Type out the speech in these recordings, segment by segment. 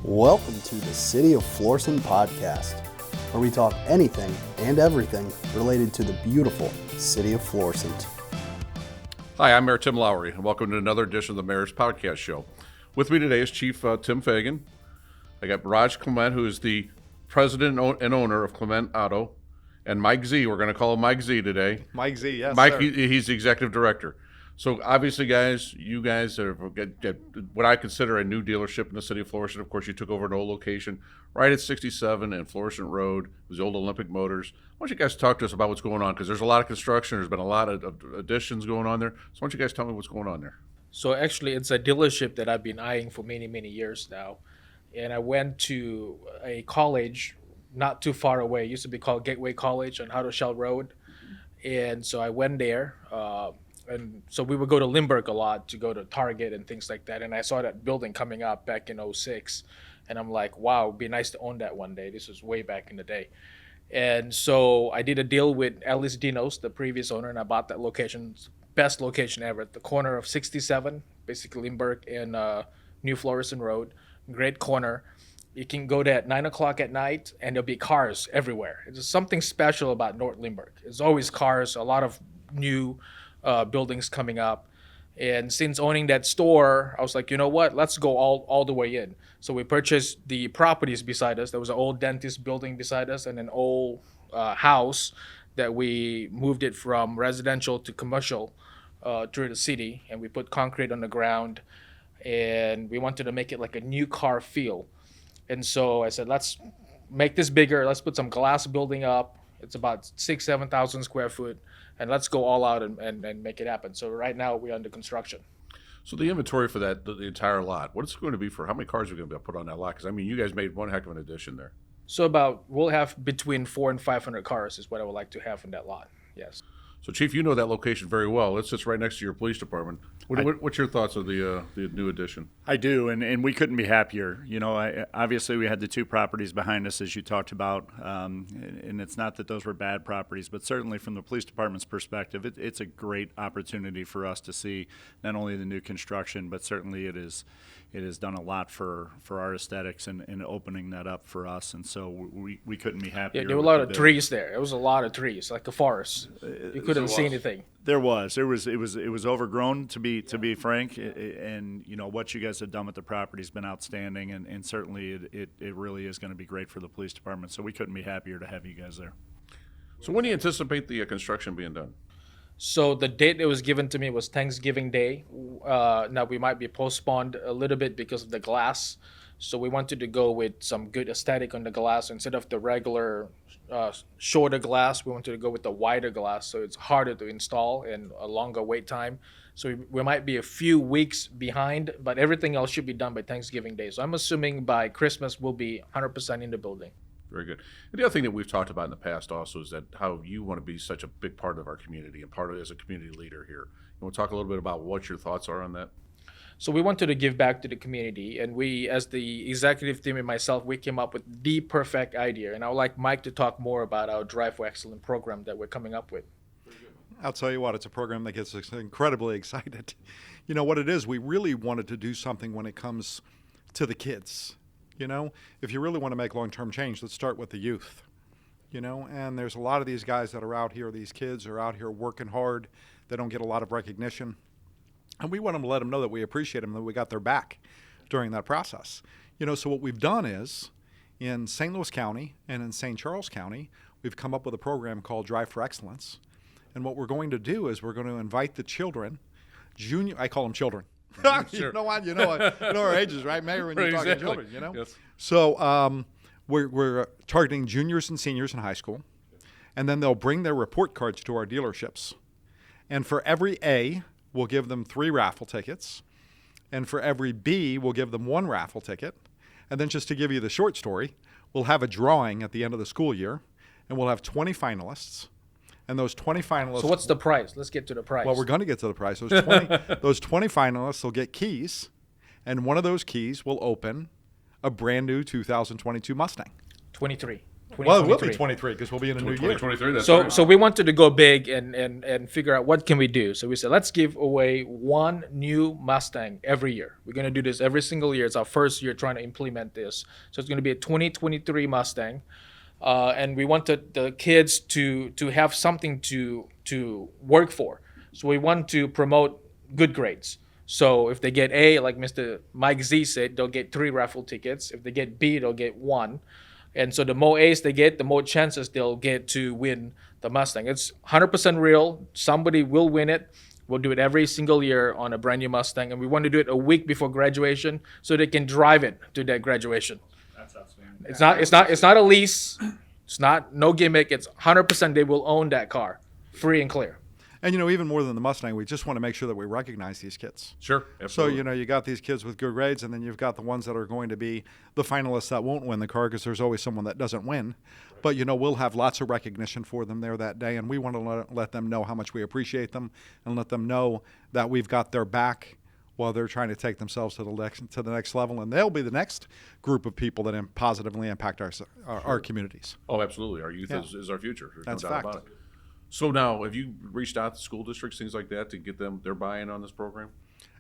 Welcome to the City of Florissant podcast, where we talk anything and everything related to the beautiful City of Florissant. Hi, I'm Mayor Tim Lowery, and welcome to another edition of the Mayor's Podcast Show. With me today is Chief Tim Fagan. I got Raj Clement, who is the president and owner of Clement Auto, and Mike Z. We're going to call him Mike Z today. Mike Z, yes, Mike, sir. He's the executive director. So obviously, guys, you guys are get what I consider a new dealership in the city of Florissant. Of course, you took over an old location right at 67 and Florissant Road. It was the old Olympic Motors. Why don't you guys talk to us about what's going on? Because there's a lot of construction. There's been a lot of additions going on there. So why don't you guys tell me what's going on there? So actually, it's a dealership that I've been eyeing for many, many years now. And I went to a college not too far away. It used to be called Gateway College on Howdell Road. And so I went there. And so we would go to Lindbergh a lot to go to Target and things like that. And I saw that building coming up back in '06. And I'm like, wow, it'd be nice to own that one day. This was way back in the day. And so I did a deal with Alice Dinos, the previous owner, and I bought that location, best location ever, at the corner of 67, basically Lindbergh and New Florissant Road. Great corner. You can go there at 9 o'clock at night, and there'll be cars everywhere. It's something special about North Lindbergh. There's always cars, a lot of new buildings coming up. And since owning that store, I was like, you know what, let's go all the way in. So we purchased the properties beside us. There was an old dentist building beside us and an old house that we moved it from residential to commercial through the city. And we put concrete on the ground, and we wanted to make it like a new car feel. And so I said, let's make this bigger. Let's put some glass building up. It's about 7,000 square foot. And let's go all out and make it happen. So right now we're under construction. So the inventory for that, the entire lot, what is it going to be for? How many cars are going to be put on that lot? Because, I mean, you guys made one heck of an addition there. So we'll have between 400 and 500 cars is what I would like to have in that lot, yes. So, Chief, you know that location very well. It sits right next to your police department. What's your thoughts of the new addition? I do, and we couldn't be happier. You know, obviously we had the two properties behind us, as you talked about, and it's not that those were bad properties, but certainly from the police department's perspective, it's a great opportunity for us to see not only the new construction, but certainly it has done a lot for our aesthetics and opening that up for us, and so we couldn't be happier. Yeah, there were a lot of trees there. It was a lot of trees, like a forest. You couldn't see anything. It was overgrown, to be frank, and you know what you guys have done with the property has been outstanding, and certainly it really is going to be great for the police department. So we couldn't be happier to have you guys there. So when do you anticipate the construction being done? So the date that was given to me was Thanksgiving Day. Now we might be postponed a little bit because of the glass. So we wanted to go with some good aesthetic on the glass. Instead of the regular shorter glass, we wanted to go with the wider glass. So it's harder to install and a longer wait time. So we might be a few weeks behind, but everything else should be done by Thanksgiving Day. So I'm assuming by Christmas we'll be 100% in the building. Very good. And the other thing that we've talked about in the past also is that how you want to be such a big part of our community and part of it as a community leader here. You want to talk a little bit about what your thoughts are on that? So we wanted to give back to the community, and we, as the executive team and myself, we came up with the perfect idea. And I would like Mike to talk more about our Drive for Excellence program that we're coming up with. I'll tell you what, it's a program that gets us incredibly excited. You know what it is, we really wanted to do something when it comes to the kids. You know, if you really want to make long-term change, let's start with the youth. You know, and there's a lot of these guys that are out here, these kids are out here working hard. They don't get a lot of recognition. And we want them to let them know that we appreciate them, that we got their back during that process. You know, so what we've done is, in St. Louis County and in St. Charles County, we've come up with a program called Drive for Excellence. And what we're going to do is we're going to invite the children, I call them children. Sure. You know our ages, right, Mayor, when you're talking Exactly. children, you know? Yes. So we're targeting juniors and seniors in high school, and then they'll bring their report cards to our dealerships. And for every A, we'll give them 3 raffle tickets, and for every B, we'll give them 1 raffle ticket. And then just to give you the short story, we'll have a drawing at the end of the school year, and we'll have 20 finalists. And those 20 finalists. So what's the price? Let's get to the price. Well, we're going to get to the price. Those 20 finalists will get keys, and one of those keys will open a brand new 2022 Mustang. 23. Well, it will be 23 because we'll be in a new year. 2023. That's So, right. so we wanted to go big and figure out what can we do. So we said, let's give away one new Mustang every year. We're going to do this every single year. It's our first year trying to implement this. So it's going to be a 2023 Mustang. And we wanted the kids to have something to work for. So we want to promote good grades. So if they get A, like Mr. Mike Z said, they'll get 3 raffle tickets. If they get B, they'll get 1. And so the more A's they get, the more chances they'll get to win the Mustang. It's 100% real. Somebody will win it. We'll do it every single year on a brand new Mustang. And we want to do it a week before graduation so they can drive it to their graduation. That's outstanding. It's not a lease. It's not no gimmick. It's 100% they will own that car, free and clear. And, even more than the Mustang, we just want to make sure that we recognize these kids. Sure, So, absolutely. you got these kids with good grades, and then you've got the ones that are going to be the finalists that won't win the car because there's always someone that doesn't win. But, we'll have lots of recognition for them there that day, and we want to let them know how much we appreciate them and let them know that we've got their back while they're trying to take themselves to the next level. And they'll be the next group of people that positively impact our communities. Oh, absolutely. Our youth Yeah. is our future. There's That's no a doubt fact. about it. So now, have you reached out to school districts, things like that, to get them their buy-in on this program?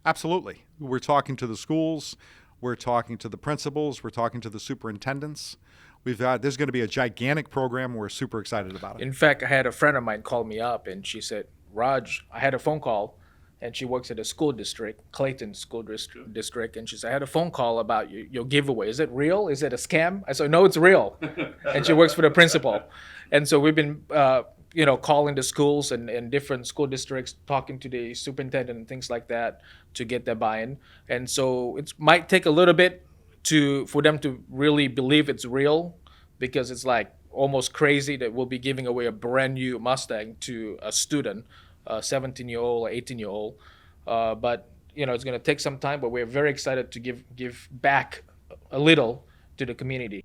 Absolutely. We're talking to the schools. We're talking to the principals. We're talking to the superintendents. There's going to be a gigantic program. We're super excited about it. In fact, I had a friend of mine call me up and she said, Raj, I had a phone call, and she works at a school district, Clayton School District, and she said, I had a phone call about your giveaway. Is it real? Is it a scam? I said, no, it's real. And she works for the principal. And so we've been calling the schools and different school districts, talking to the superintendent and things like that to get their buy-in. And so it might take a little bit for them to really believe it's real, because it's like almost crazy that we'll be giving away a brand new Mustang to a student, a 17-year-old or 18-year-old. But it's going to take some time, but we're very excited to give back a little to the community.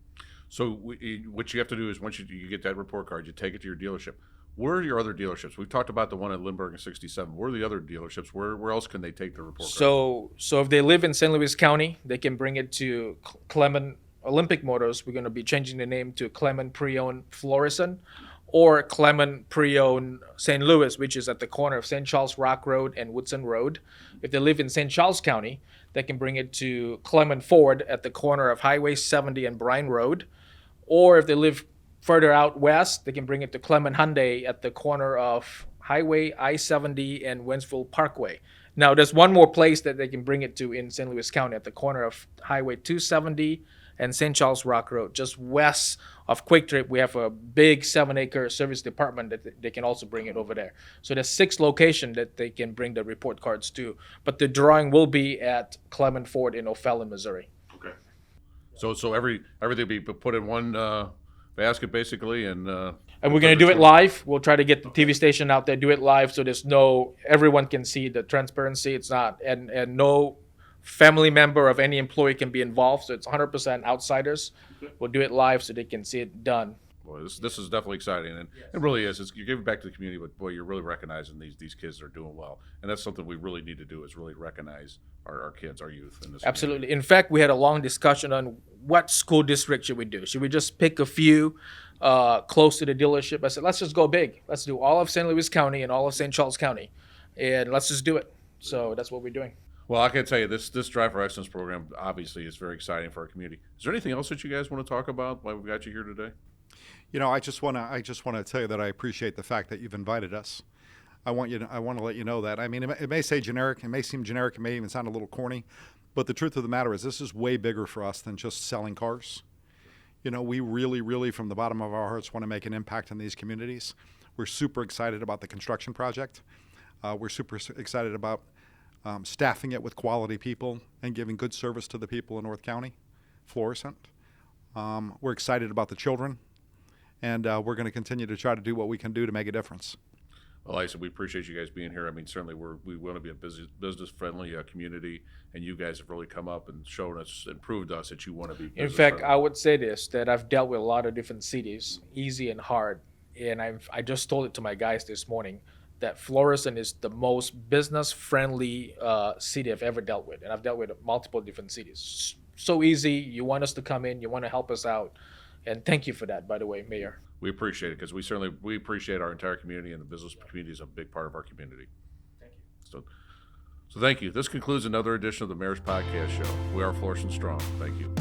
So what you have to do is once you get that report card, you take it to your dealership. Where are your other dealerships? We've talked about the one at Lindbergh and 67. Where are the other dealerships? Where else can they take the report card? So if they live in St. Louis County, they can bring it to Clement Olympic Motors. We're going to be changing the name to Clement Pre-Owned Florissant, or Clement Pre-Owned St. Louis, which is at the corner of St. Charles Rock Road and Woodson Road. If they live in St. Charles County, they can bring it to Clement Ford at the corner of Highway 70 and Bryan Road. Or if they live further out west, they can bring it to Clement Hyundai at the corner of Highway I-70 and Wentzville Parkway. Now, there's one more place that they can bring it to in St. Louis County at the corner of Highway 270 and St. Charles Rock Road. Just west of Quick Trip, we have a big 7-acre service department that they can also bring it over there. So there's 6 locations that they can bring the report cards to. But the drawing will be at Clement Ford in O'Fallon, Missouri. Okay. So everything will be put in one basket basically, and we're going to do it live. We'll try to get the TV station out there, do it live, so everyone can see the transparency. It's not, and no family member of any employee can be involved, so it's 100% outsiders. We'll do it live so they can see it done. boy, this is definitely exciting, and it really is. You're giving back to the community, but boy, you're really recognizing these kids are doing well, and that's something we really need to do is really recognize our kids, our youth in this. Absolutely. In fact, we had a long discussion on what school district should we do. Should we just pick a few close to the dealership? I said, let's just go big. Let's do all of St. Louis County and all of St. Charles County, and let's just do it. So that's what we're doing. Well, I can tell you this Drive for Excellence program obviously is very exciting for our community. Is there anything else that you guys want to talk about while we've got you here today? You know, I just want to tell you that I appreciate the fact that you've invited us. I want to let you know that. I mean, it may say generic, it may seem generic, it may even sound a little corny, but the truth of the matter is this is way bigger for us than just selling cars. You know, we really, really, from the bottom of our hearts, want to make an impact in these communities. We're super excited about the construction project. We're super excited about staffing it with quality people and giving good service to the people in North County, Florissant. We're excited about the children, and we're going to continue to try to do what we can do to make a difference. Well, like I said, we appreciate you guys being here. I mean, certainly we want to be a business-friendly community, and you guys have really come up and shown us and proved to us that you want to be In fact, business-friendly. I would say this, that I've dealt with a lot of different cities, easy and hard, and I just told it to my guys this morning, that Florissant is the most business-friendly city I've ever dealt with, and I've dealt with multiple different cities. So easy. You want us to come in. You want to help us out, And thank you for that, by the way, Mayor. We appreciate it because we appreciate our entire community, and the business community is a big part of our community. Thank you. So thank you. This concludes another edition of the Mayor's Podcast Show. We are Florissant Strong. Thank you.